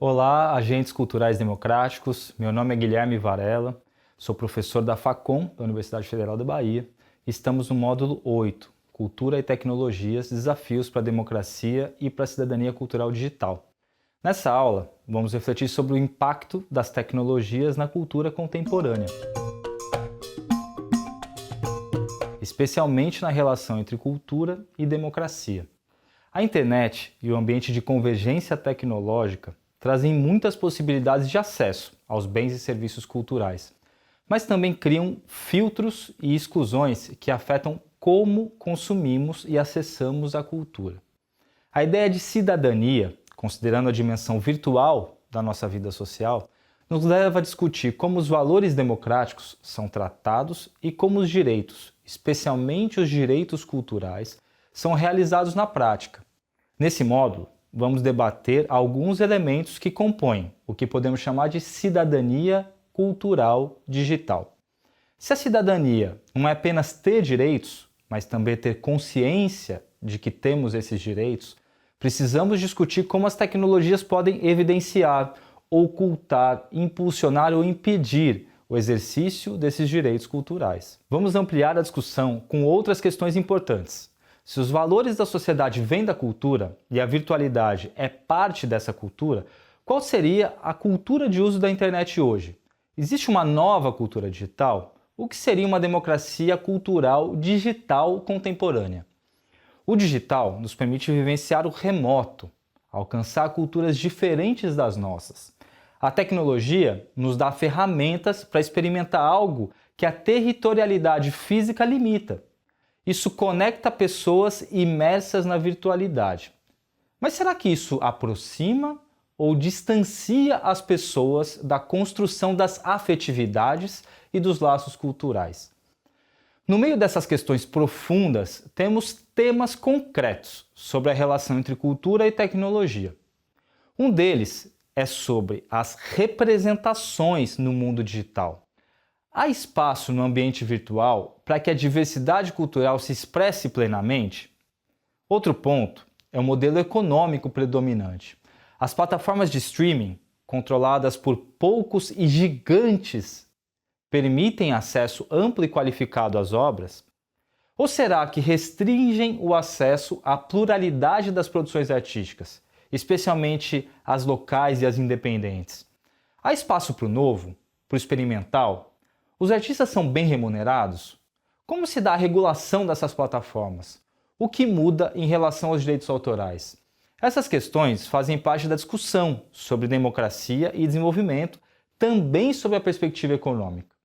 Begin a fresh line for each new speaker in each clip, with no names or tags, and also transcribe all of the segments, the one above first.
Olá, agentes culturais democráticos. Meu nome é Guilherme Varela, sou professor da Facom, da Universidade Federal da Bahia. Estamos no módulo 8, Cultura e Tecnologias, Desafios para a Democracia e para a Cidadania Cultural Digital. Nessa aula, vamos refletir sobre o impacto das tecnologias na cultura contemporânea, especialmente na relação entre cultura e democracia. A internet e o ambiente de convergência tecnológica trazem muitas possibilidades de acesso aos bens e serviços culturais, mas também criam filtros e exclusões que afetam como consumimos e acessamos a cultura. A ideia de cidadania, considerando a dimensão virtual da nossa vida social, nos leva a discutir como os valores democráticos são tratados e como os direitos, especialmente os direitos culturais, são realizados na prática. Nesse módulo, vamos debater alguns elementos que compõem o que podemos chamar de cidadania cultural digital. Se a cidadania não é apenas ter direitos, mas também ter consciência de que temos esses direitos, precisamos discutir como as tecnologias podem evidenciar, ocultar, impulsionar ou impedir o exercício desses direitos culturais. Vamos ampliar a discussão com outras questões importantes. Se os valores da sociedade vêm da cultura e a virtualidade é parte dessa cultura, qual seria a cultura de uso da internet hoje? Existe uma nova cultura digital? O que seria uma democracia cultural digital contemporânea? O digital nos permite vivenciar o remoto, alcançar culturas diferentes das nossas. A tecnologia nos dá ferramentas para experimentar algo que a territorialidade física limita. Isso conecta pessoas imersas na virtualidade. Mas será que isso aproxima ou distancia as pessoas da construção das afetividades e dos laços culturais? No meio dessas questões profundas, temos temas concretos sobre a relação entre cultura e tecnologia. Um deles é sobre as representações no mundo digital. Há espaço no ambiente virtual para que a diversidade cultural se expresse plenamente? Outro ponto é o modelo econômico predominante. As plataformas de streaming, controladas por poucos e gigantes, permitem acesso amplo e qualificado às obras? Ou será que restringem o acesso à pluralidade das produções artísticas, especialmente as locais e as independentes? Há espaço para o novo, para o experimental? Os artistas são bem remunerados? Como se dá a regulação dessas plataformas? O que muda em relação aos direitos autorais? Essas questões fazem parte da discussão sobre democracia e desenvolvimento, também sobre a perspectiva econômica.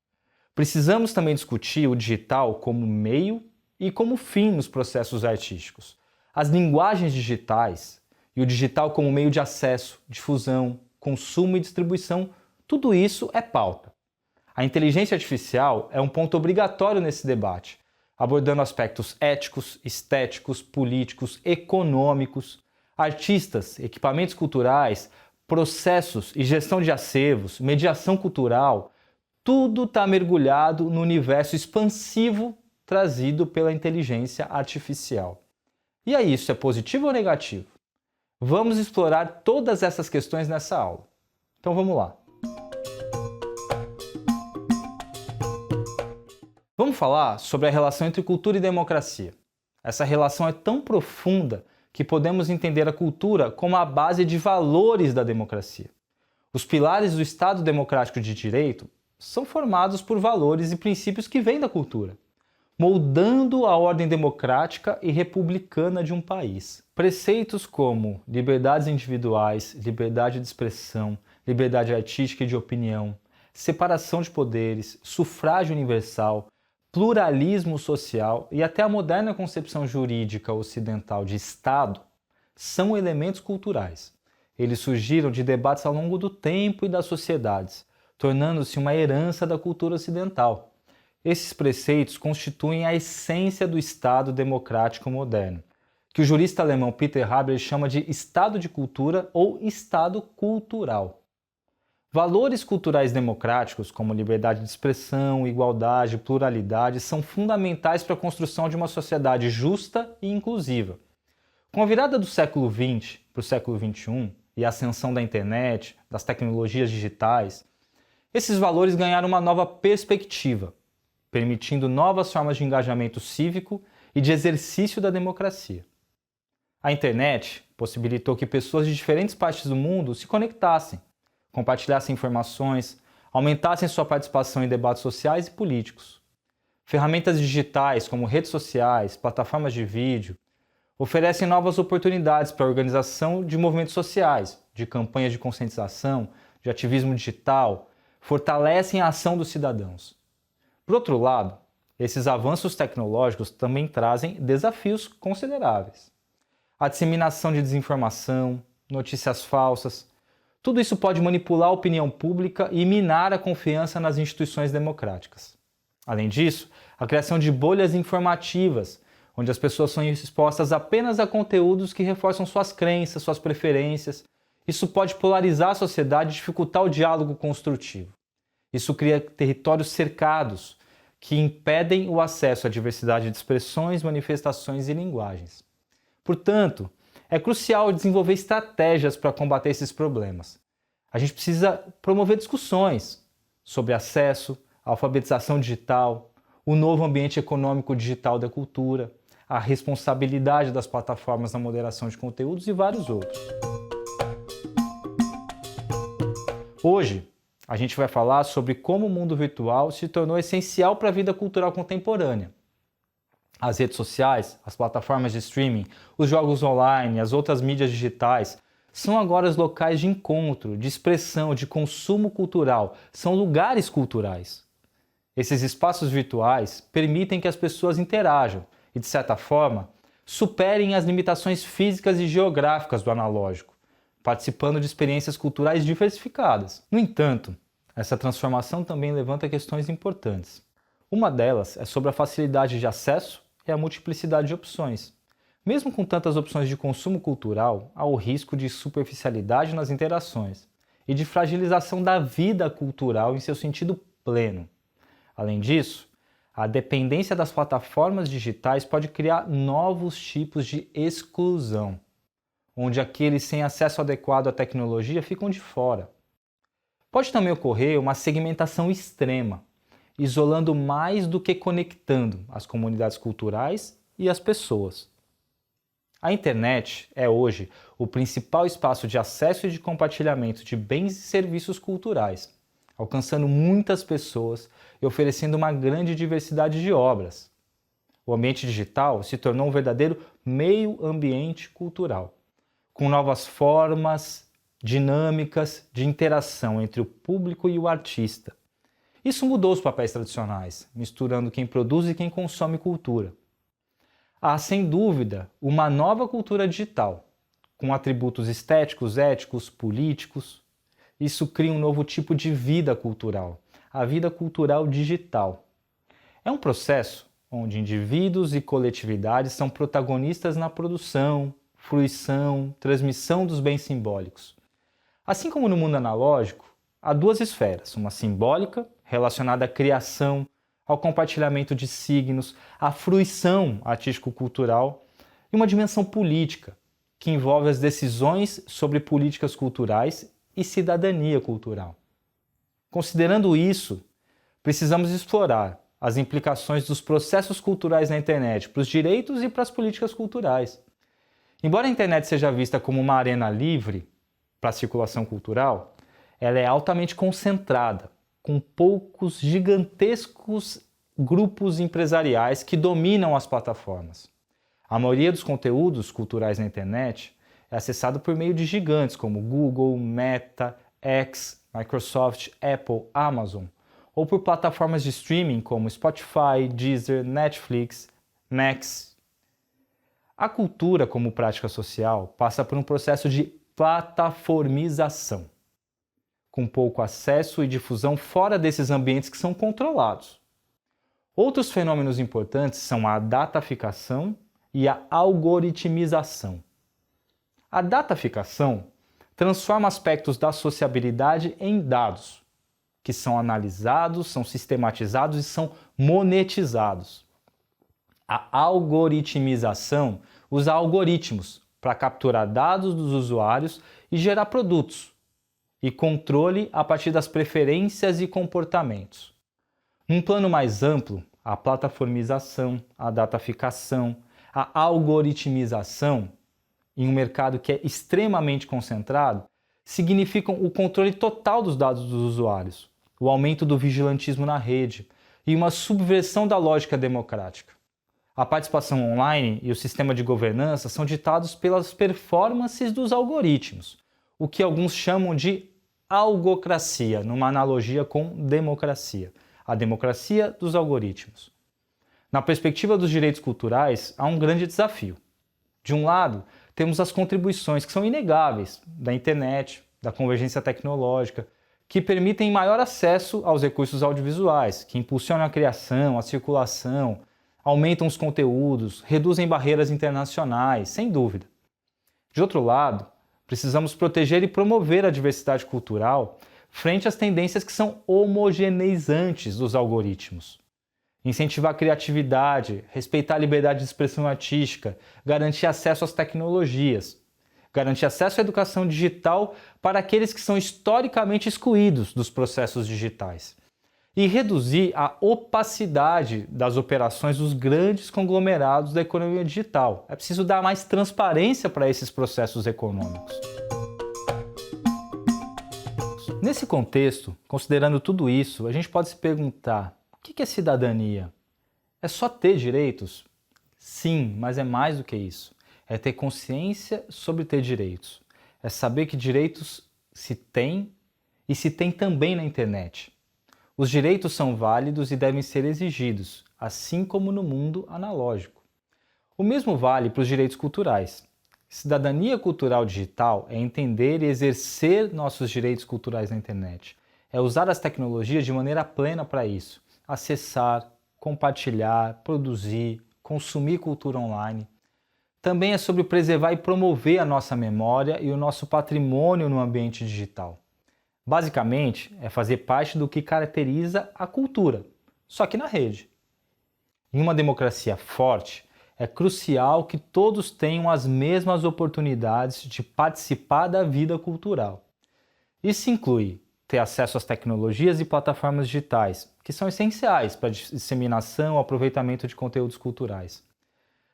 Precisamos também discutir o digital como meio e como fim nos processos artísticos. As linguagens digitais e o digital como meio de acesso, difusão, consumo e distribuição, tudo isso é pauta. A inteligência artificial é um ponto obrigatório nesse debate, abordando aspectos éticos, estéticos, políticos, econômicos, artistas, equipamentos culturais, processos e gestão de acervos, mediação cultural, tudo está mergulhado no universo expansivo trazido pela inteligência artificial. E aí, isso é positivo ou negativo? Vamos explorar todas essas questões nessa aula. Então vamos lá. Vamos falar sobre a relação entre cultura e democracia. Essa relação é tão profunda que podemos entender a cultura como a base de valores da democracia. Os pilares do Estado Democrático de Direito são formados por valores e princípios que vêm da cultura, moldando a ordem democrática e republicana de um país. Preceitos como liberdades individuais, liberdade de expressão, liberdade artística e de opinião, separação de poderes, sufrágio universal, pluralismo social e até a moderna concepção jurídica ocidental de Estado são elementos culturais. Eles surgiram de debates ao longo do tempo e das sociedades, tornando-se uma herança da cultura ocidental. Esses preceitos constituem a essência do Estado democrático moderno, que o jurista alemão Peter Haber chama de Estado de cultura ou Estado cultural. Valores culturais democráticos, como liberdade de expressão, igualdade, pluralidade, são fundamentais para a construção de uma sociedade justa e inclusiva. Com a virada do século XX para o século XXI, e a ascensão da internet, das tecnologias digitais, esses valores ganharam uma nova perspectiva, permitindo novas formas de engajamento cívico e de exercício da democracia. A internet possibilitou que pessoas de diferentes partes do mundo se conectassem, compartilhassem informações, aumentassem sua participação em debates sociais e políticos. Ferramentas digitais como redes sociais, plataformas de vídeo, oferecem novas oportunidades para a organização de movimentos sociais, de campanhas de conscientização, de ativismo digital, fortalecem a ação dos cidadãos. Por outro lado, esses avanços tecnológicos também trazem desafios consideráveis. A disseminação de desinformação, notícias falsas, tudo isso pode manipular a opinião pública e minar a confiança nas instituições democráticas. Além disso, a criação de bolhas informativas, onde as pessoas são expostas apenas a conteúdos que reforçam suas crenças, suas preferências. Isso pode polarizar a sociedade e dificultar o diálogo construtivo. Isso cria territórios cercados, que impedem o acesso à diversidade de expressões, manifestações e linguagens. Portanto, é crucial desenvolver estratégias para combater esses problemas. A gente precisa promover discussões sobre acesso, alfabetização digital, o novo ambiente econômico digital da cultura, a responsabilidade das plataformas na moderação de conteúdos e vários outros. Hoje, a gente vai falar sobre como o mundo virtual se tornou essencial para a vida cultural contemporânea. As redes sociais, as plataformas de streaming, os jogos online, as outras mídias digitais são agora os locais de encontro, de expressão, de consumo cultural, são lugares culturais. Esses espaços virtuais permitem que as pessoas interajam e, de certa forma, superem as limitações físicas e geográficas do analógico, participando de experiências culturais diversificadas. No entanto, essa transformação também levanta questões importantes. Uma delas é sobre a facilidade de acesso e a multiplicidade de opções. Mesmo com tantas opções de consumo cultural, há o risco de superficialidade nas interações e de fragilização da vida cultural em seu sentido pleno. Além disso, a dependência das plataformas digitais pode criar novos tipos de exclusão, onde aqueles sem acesso adequado à tecnologia ficam de fora. Pode também ocorrer uma segmentação extrema, isolando mais do que conectando as comunidades culturais e as pessoas. A internet é hoje o principal espaço de acesso e de compartilhamento de bens e serviços culturais, alcançando muitas pessoas e oferecendo uma grande diversidade de obras. O ambiente digital se tornou um verdadeiro meio ambiente cultural, com novas formas, dinâmicas de interação entre o público e o artista. Isso mudou os papéis tradicionais, misturando quem produz e quem consome cultura. Há, sem dúvida, uma nova cultura digital, com atributos estéticos, éticos, políticos. Isso cria um novo tipo de vida cultural, a vida cultural digital. É um processo onde indivíduos e coletividades são protagonistas na produção, fruição, transmissão dos bens simbólicos. Assim como no mundo analógico, há duas esferas, uma simbólica, relacionada à criação, ao compartilhamento de signos, à fruição artístico-cultural, e uma dimensão política, que envolve as decisões sobre políticas culturais e cidadania cultural. Considerando isso, precisamos explorar as implicações dos processos culturais na internet para os direitos e para as políticas culturais. Embora a internet seja vista como uma arena livre para a circulação cultural, ela é altamente concentrada, com poucos gigantescos grupos empresariais que dominam as plataformas. A maioria dos conteúdos culturais na internet é acessado por meio de gigantes como Google, Meta, X, Microsoft, Apple, Amazon, ou por plataformas de streaming como Spotify, Deezer, Netflix, Max. A cultura como prática social passa por um processo de plataformização, com pouco acesso e difusão fora desses ambientes que são controlados. Outros fenômenos importantes são a dataficação e a algoritmização. A dataficação transforma aspectos da sociabilidade em dados, que são analisados, são sistematizados e são monetizados. A algoritmização usa algoritmos para capturar dados dos usuários e gerar produtos, e controle a partir das preferências e comportamentos. Num plano mais amplo, a plataformização, a dataficação, a algoritmização, em um mercado que é extremamente concentrado, significam o controle total dos dados dos usuários, o aumento do vigilantismo na rede e uma subversão da lógica democrática. A participação online e o sistema de governança são ditados pelas performances dos algoritmos, o que alguns chamam de algocracia, numa analogia com democracia, a democracia dos algoritmos. Na perspectiva dos direitos culturais, há um grande desafio. De um lado, temos as contribuições que são inegáveis da internet, da convergência tecnológica, que permitem maior acesso aos recursos audiovisuais, que impulsionam a criação, a circulação, aumentam os conteúdos, reduzem barreiras internacionais, sem dúvida. De outro lado, precisamos proteger e promover a diversidade cultural frente às tendências que são homogeneizantes dos algoritmos. Incentivar a criatividade, respeitar a liberdade de expressão artística, garantir acesso às tecnologias, garantir acesso à educação digital para aqueles que são historicamente excluídos dos processos digitais e reduzir a opacidade das operações dos grandes conglomerados da economia digital. É preciso dar mais transparência para esses processos econômicos. Nesse contexto, considerando tudo isso, a gente pode se perguntar: o que é cidadania? É só ter direitos? Sim, mas é mais do que isso. É ter consciência sobre ter direitos. É saber que direitos se tem e se tem também na internet. Os direitos são válidos e devem ser exigidos, assim como no mundo analógico. O mesmo vale para os direitos culturais. Cidadania cultural digital é entender e exercer nossos direitos culturais na internet. É usar as tecnologias de maneira plena para isso. Acessar, compartilhar, produzir, consumir cultura online. Também é sobre preservar e promover a nossa memória e o nosso patrimônio no ambiente digital. Basicamente, é fazer parte do que caracteriza a cultura, só que na rede. Em uma democracia forte, é crucial que todos tenham as mesmas oportunidades de participar da vida cultural. Isso inclui ter acesso às tecnologias e plataformas digitais, que são essenciais para a disseminação e aproveitamento de conteúdos culturais.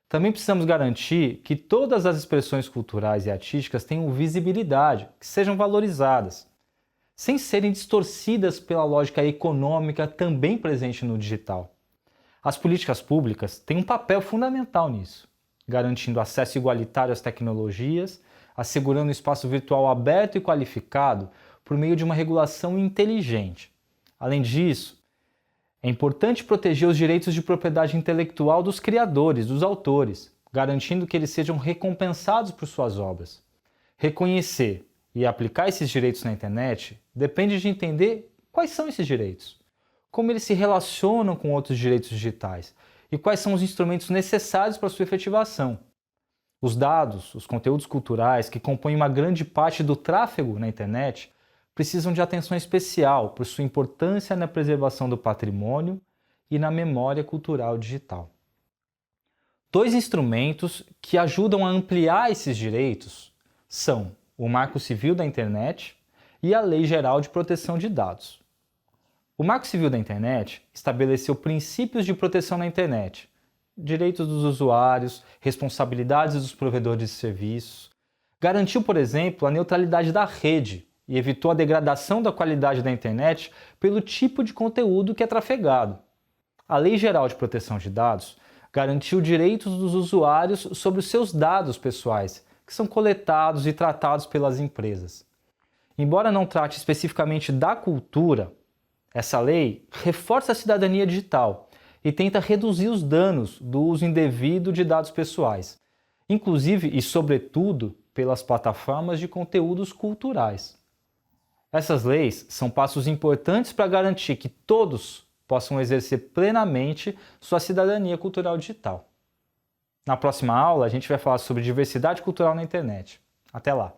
Também precisamos garantir que todas as expressões culturais e artísticas tenham visibilidade, que sejam valorizadas, sem serem distorcidas pela lógica econômica também presente no digital. As políticas públicas têm um papel fundamental nisso, garantindo acesso igualitário às tecnologias, assegurando um espaço virtual aberto e qualificado por meio de uma regulação inteligente. Além disso, é importante proteger os direitos de propriedade intelectual dos criadores, dos autores, garantindo que eles sejam recompensados por suas obras. Reconhecer e aplicar esses direitos na internet depende de entender quais são esses direitos, como eles se relacionam com outros direitos digitais e quais são os instrumentos necessários para sua efetivação. Os dados, os conteúdos culturais que compõem uma grande parte do tráfego na internet precisam de atenção especial por sua importância na preservação do patrimônio e na memória cultural digital. Dois instrumentos que ajudam a ampliar esses direitos são o Marco Civil da Internet e a Lei Geral de Proteção de Dados. O Marco Civil da Internet estabeleceu princípios de proteção na internet, direitos dos usuários, responsabilidades dos provedores de serviços, garantiu, por exemplo, a neutralidade da rede e evitou a degradação da qualidade da internet pelo tipo de conteúdo que é trafegado. A Lei Geral de Proteção de Dados garantiu direitos dos usuários sobre os seus dados pessoais, que são coletados e tratados pelas empresas. Embora não trate especificamente da cultura, essa lei reforça a cidadania digital e tenta reduzir os danos do uso indevido de dados pessoais, inclusive e sobretudo pelas plataformas de conteúdos culturais. Essas leis são passos importantes para garantir que todos possam exercer plenamente sua cidadania cultural digital. Na próxima aula, a gente vai falar sobre diversidade cultural na internet. Até lá!